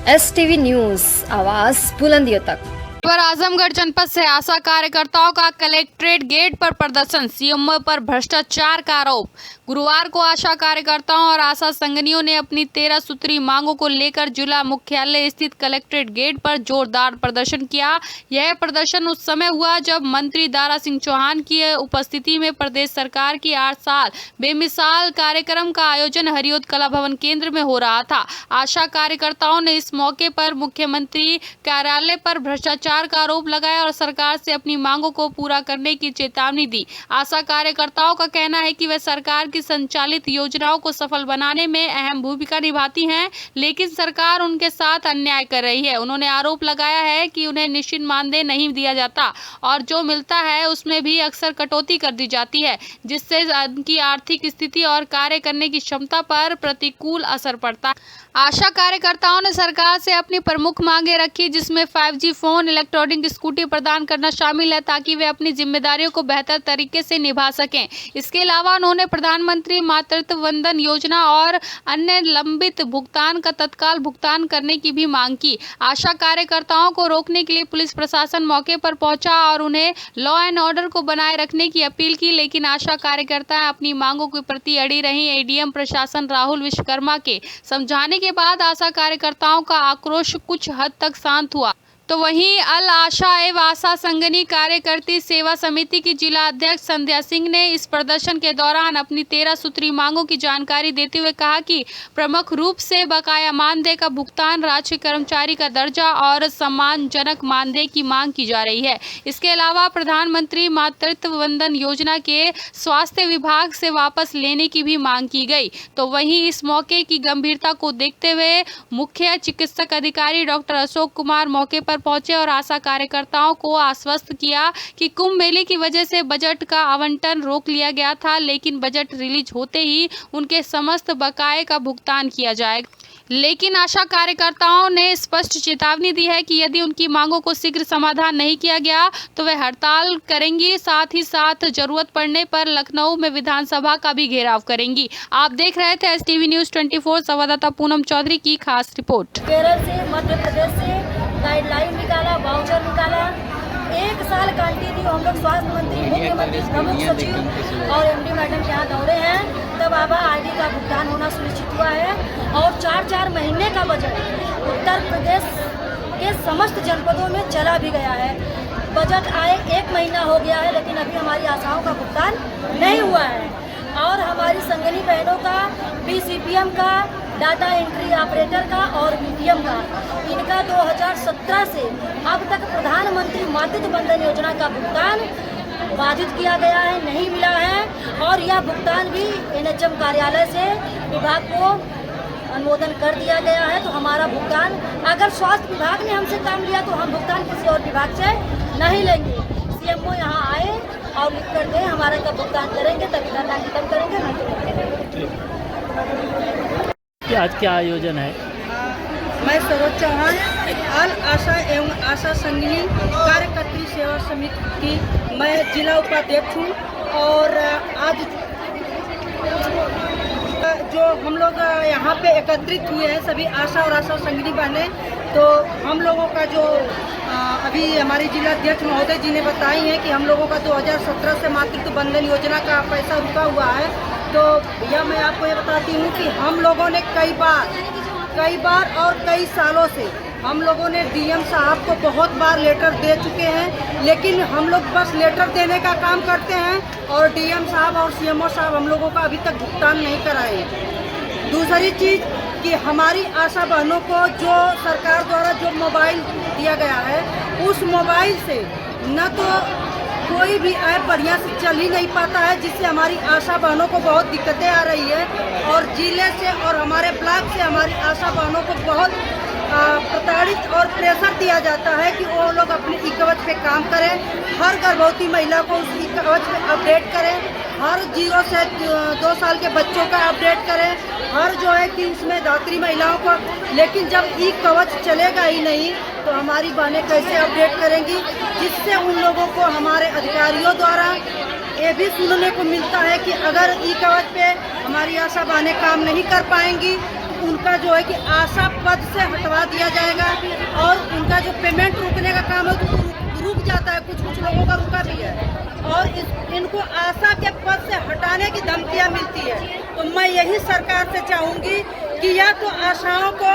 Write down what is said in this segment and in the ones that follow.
STV news, आवाज़ बुलंदियों तक। आजमगढ़ जनपद से आशा कार्यकर्ताओं का कलेक्ट्रेट गेट पर प्रदर्शन, सीएमओ पर भ्रष्टाचार का आरोप। गुरुवार को आशा कार्यकर्ताओं और आशा संगनियों ने अपनी 13 सूत्री मांगों को लेकर जिला मुख्यालय स्थित कलेक्ट्रेट गेट पर जोरदार प्रदर्शन किया। यह प्रदर्शन उस समय हुआ जब मंत्री दारा सिंह चौहान की उपस्थिति में प्रदेश सरकार की 8 साल बेमिसाल कार्यक्रम का आयोजन हरिओद कला भवन केंद्र में हो रहा था। आशा कार्यकर्ताओं ने इस मौके पर मुख्यमंत्री कार्यालय पर भ्रष्टाचार का आरोप लगाया और सरकार से अपनी मांगों को पूरा करने की चेतावनी दी। आशा कार्यकर्ताओं का कहना है कि वे सरकार की संचालित योजनाओं को सफल बनाने में अहम भूमिका निभाती हैं, लेकिन सरकार उनके साथ अन्याय कर रही है। उन्होंने आरोप लगाया है कि उन्हें निश्चित मानदेय नहीं दिया जाता और जो मिलता है उसमें भी अक्सर कटौती कर दी जाती है, जिससे उनकी आर्थिक स्थिति और कार्य करने की क्षमता पर प्रतिकूल असर पड़ता है। आशा कार्यकर्ताओं ने सरकार से अपनी प्रमुख मांगे रखी, जिसमें 5G फोन, इलेक्ट्रॉनिक स्कूटी प्रदान करना शामिल है, ताकि वे अपनी जिम्मेदारियों को बेहतर तरीके से निभा सकें। इसके अलावा उन्होंने प्रधानमंत्री मातृत्व वंदन योजना और अन्य लंबित भुगतान का तत्काल भुगतान करने की भी मांग की। आशा कार्यकर्ताओं को रोकने के लिए पुलिस प्रशासन मौके पर पहुंचा और उन्हें लॉ एंड ऑर्डर को बनाए रखने की अपील की, लेकिन आशा कार्यकर्ता अपनी मांगों के प्रति अड़ी रही। एडीएम प्रशासन राहुल विश्वकर्मा के समझाने के बाद आशा कार्यकर्ताओं का आक्रोश कुछ हद तक शांत हुआ। तो वहीं अल आशा एवं आशा संगनी कार्यकर्ती सेवा समिति की जिला अध्यक्ष संध्या सिंह ने इस प्रदर्शन के दौरान अपनी 13 सूत्री मांगों की जानकारी देते हुए कहा कि प्रमुख रूप से बकाया मानदेय का भुगतान, राज्य कर्मचारी का दर्जा और सम्मानजनक मानदेय की मांग की जा रही है। इसके अलावा प्रधानमंत्री मातृत्व वंदन योजना के स्वास्थ्य विभाग से वापस लेने की भी मांग की गई। तो वहीं इस मौके की गंभीरता को देखते हुए मुख्य चिकित्सक अधिकारी डॉक्टर अशोक कुमार मौके पर पहुंचे और आशा कार्यकर्ताओं को आश्वस्त किया कि कुंभ मेले की वजह से बजट का आवंटन रोक लिया गया था, लेकिन बजट रिलीज होते ही उनके समस्त बकाये का भुगतान किया जाएगा। लेकिन आशा कार्यकर्ताओं ने स्पष्ट चेतावनी दी है कि यदि उनकी मांगों को शीघ्र समाधान नहीं किया गया तो वे हड़ताल करेंगी, साथ ही साथ जरूरत पड़ने पर लखनऊ में विधानसभा का भी घेराव करेंगी। आप देख रहे थे STV न्यूज़ 24 संवाददाता पूनम चौधरी की खास रिपोर्ट। केरल से, मध्य प्रदेश से गाइडलाइन निकाला, वाउचर निकाला, 1 साल कंटिन्यू हम लोग स्वास्थ्य मंत्री, मुख्यमंत्री, प्रमुख सचिव और MD मैडम के यहाँ दौड़े हैं, तब आभा ID का भुगतान होना सुनिश्चित हुआ है और 4-4 महीने का बजट उत्तर प्रदेश के समस्त जनपदों में चला भी गया है। बजट आए 1 महीना हो गया है, लेकिन अभी हमारी आशाओं का भुगतान नहीं हुआ है और हमारी संगनी बहनों का, BCPM का, डाटा एंट्री ऑपरेटर का और BPM का, इनका 2017 से अब तक प्रधानमंत्री मातृत्व वंदन योजना का भुगतान बाधित किया गया है, नहीं मिला है और यह भुगतान भी NHM कार्यालय से विभाग को अनुमोदन कर दिया गया है। तो हमारा भुगतान, अगर स्वास्थ्य विभाग ने हमसे काम लिया तो हम भुगतान किसी और विभाग से नहीं लेंगे। CMO यहाँ आए और लिख कर दें, हमारा कब भुगतान करेंगे, तभी धरना खत्म करेंगे, नहीं तो आज क्या आयोजन है? मैं सरोज चौहान, अल आशा एवं आशा संगनी कार्यकर्त्री सेवा समिति की मैं जिला उपाध्यक्ष हूँ और आज जो हम लोग यहाँ पे एकत्रित हुए हैं सभी आशा और आशा संगनी बहनें, तो हम लोगों का जो अभी हमारे जिला अध्यक्ष महोदय जी ने बताई है कि हम लोगों का 2017 से मातृत्व वंदन योजना का पैसा रुका हुआ है। तो यह मैं आपको ये बताती हूँ कि हम लोगों ने कई बार और कई सालों से हम लोगों ने DM साहब को बहुत बार लेटर दे चुके हैं, लेकिन हम लोग बस लेटर देने का काम करते हैं और DM साहब और CMO साहब हम लोगों का अभी तक भुगतान नहीं कराए। दूसरी चीज़ कि हमारी आशा बहनों को जो सरकार द्वारा जो मोबाइल दिया गया है, उस मोबाइल से न तो कोई भी ऐप बढ़िया से चल ही नहीं पाता है, जिससे हमारी आशा बहनों को बहुत दिक्कतें आ रही है और जिले से और हमारे ब्लॉक से हमारी आशा बहनों को बहुत प्रताड़ित और प्रेशर दिया जाता है कि वो लोग अपने ई-कवच पे काम करें, हर गर्भवती महिला को उस ई-कवच पे अपडेट करें, हर 0 से 2 साल के बच्चों का अपडेट करें, हर जो है कि उसमें दात्री महिलाओं को। लेकिन जब ई-कवच चलेगा ही नहीं तो हमारी बहनें कैसे अपडेट करेंगी, जिससे उन लोगों को हमारे अधिकारियों द्वारा ये भी सुनने को मिलता है कि अगर ई कवच पे हमारी आशा बहनें काम नहीं कर पाएंगी तो उनका जो है कि आशा पद से हटवा दिया जाएगा और उनका जो पेमेंट रुकने का काम है तो रुक जाता है, कुछ कुछ लोगों का रुका भी है और इनको आशा के पद से हटाने की धमकियां मिलती है। तो मैं यही सरकार से चाहूँगी कि या तो आशाओं को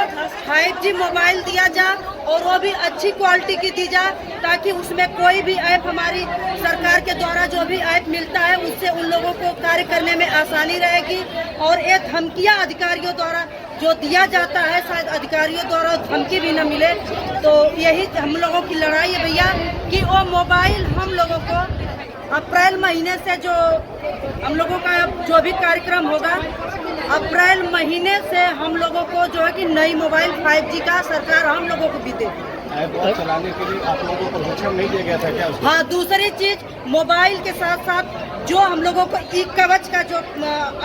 5G मोबाइल दिया जाए और वो भी अच्छी क्वालिटी की दी जाए ताकि उसमें कोई भी ऐप हमारी सरकार के द्वारा जो भी ऐप मिलता है उससे उन लोगों को कार्य करने में आसानी रहेगी। और ये धमकियां अधिकारियों द्वारा जो दिया जाता है शायद अधिकारियों द्वारा धमकी भी न मिले, तो यही हम लोगों की लड़ाई है भैया कि वो मोबाइल हम लोगों को अप्रैल महीने से जो हम लोगों का जो भी कार्यक्रम होगा अप्रैल महीने से हम लोगों को जो है कि नई मोबाइल 5G का सरकार हम लोगों को भी देगी। ऐप चलाने के लिए आप लोगों को प्रशिक्षण नहीं दिया गया था क्या उसमें? हाँ, दूसरी चीज मोबाइल के साथ साथ जो हम लोगों को ई कवच का जो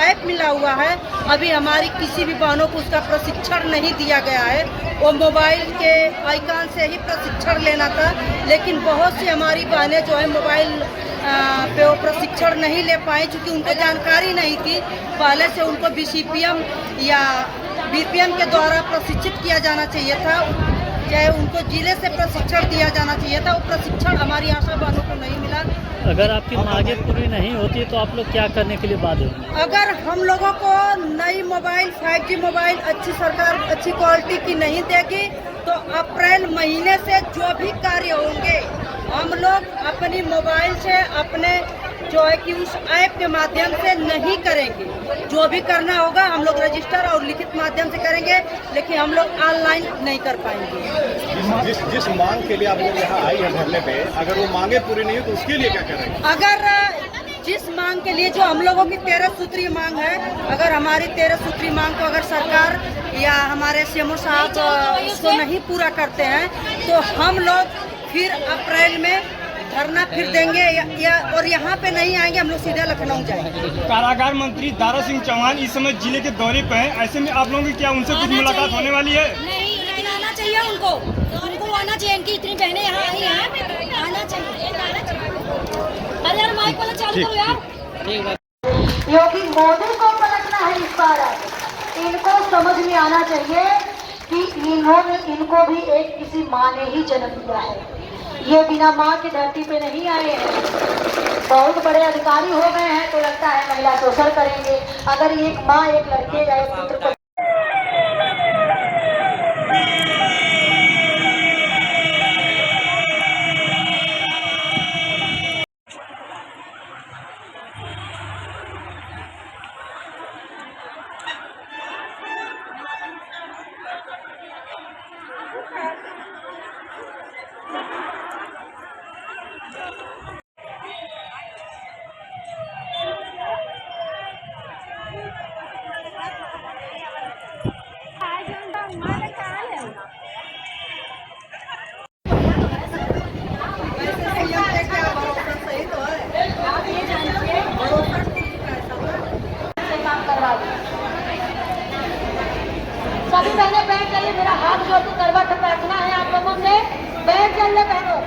ऐप मिला हुआ है अभी हमारी किसी भी बहनों को उसका प्रशिक्षण नहीं दिया गया है। वो मोबाइल के आइकन से ही प्रशिक्षण लेना था, लेकिन बहुत सी हमारी बहनें जो है मोबाइल पे वो प्रशिक्षण नहीं ले पाई क्योंकि उनको जानकारी नहीं थी। पहले से उनको BCPM या BPM के द्वारा प्रशिक्षित किया जाना चाहिए था, चाहे उनको जिले से प्रशिक्षण दिया जाना चाहिए था। वो प्रशिक्षण हमारी आशा बहनों को नहीं मिला। अगर आपकी मांगे पूरी नहीं होती तो आप लोग क्या करने के लिए बाध्य होंगे? अगर हम लोगों को नई मोबाइल 5G मोबाइल अच्छी सरकार अच्छी क्वालिटी की नहीं देगी तो अप्रैल महीने से जो भी कार्य होंगे हम लोग अपनी मोबाइल से अपने जो है कि उस ऐप के माध्यम से नहीं करेंगे। जो भी करना होगा हम लोग रजिस्टर और लिखित माध्यम से करेंगे, लेकिन हम लोग ऑनलाइन नहीं कर पाएंगे। जिस मांग के लिए आप लोग यहाँ आई है धरने पे, अगर वो मांगे पूरी नहीं हो तो उसके लिए क्या करेंगे? अगर जिस मांग के लिए जो हम लोगों की 13 सूत्री मांग है, अगर हमारी 13 सूत्री मांग को अगर सरकार या हमारे CMO साहब उसको नहीं पूरा करते हैं तो हम लोग फिर अप्रैल में धरना फिर देंगे या और यहाँ पे नहीं आएंगे, हम लोग सीधे लखनऊ जाएंगे। कारागार मंत्री दारा सिंह चौहान इस समय जिले के दौरे पे हैं, ऐसे में आप लोगों की क्या उनसे कुछ मुलाकात होने वाली है? नहीं आना चाहिए उनको आना चाहिए। इनकी इतनी बहनें यहाँ आई हैं, आना चाहिए। अरे यार माइक वाला चालू करो यार। क्योंकि मोदी को पलटना है इस बार। इनको समझ में आना चाहिए कि इनको भी एक किसी माँ ने ही जन्म दिया है। ये बिना माँ की धरती पे नहीं आए हैं। बहुत बड़े अधिकारी हो गए हैं तो लगता है महिला शोषण करेंगे। अगर एक माँ एक लड़के या एक पुत्र को सभी बहनें बैठ जाइए। मेरा हाथ जोड़ के करवा के बैठना है आप लोगों से। बैठ जाइए बहनों।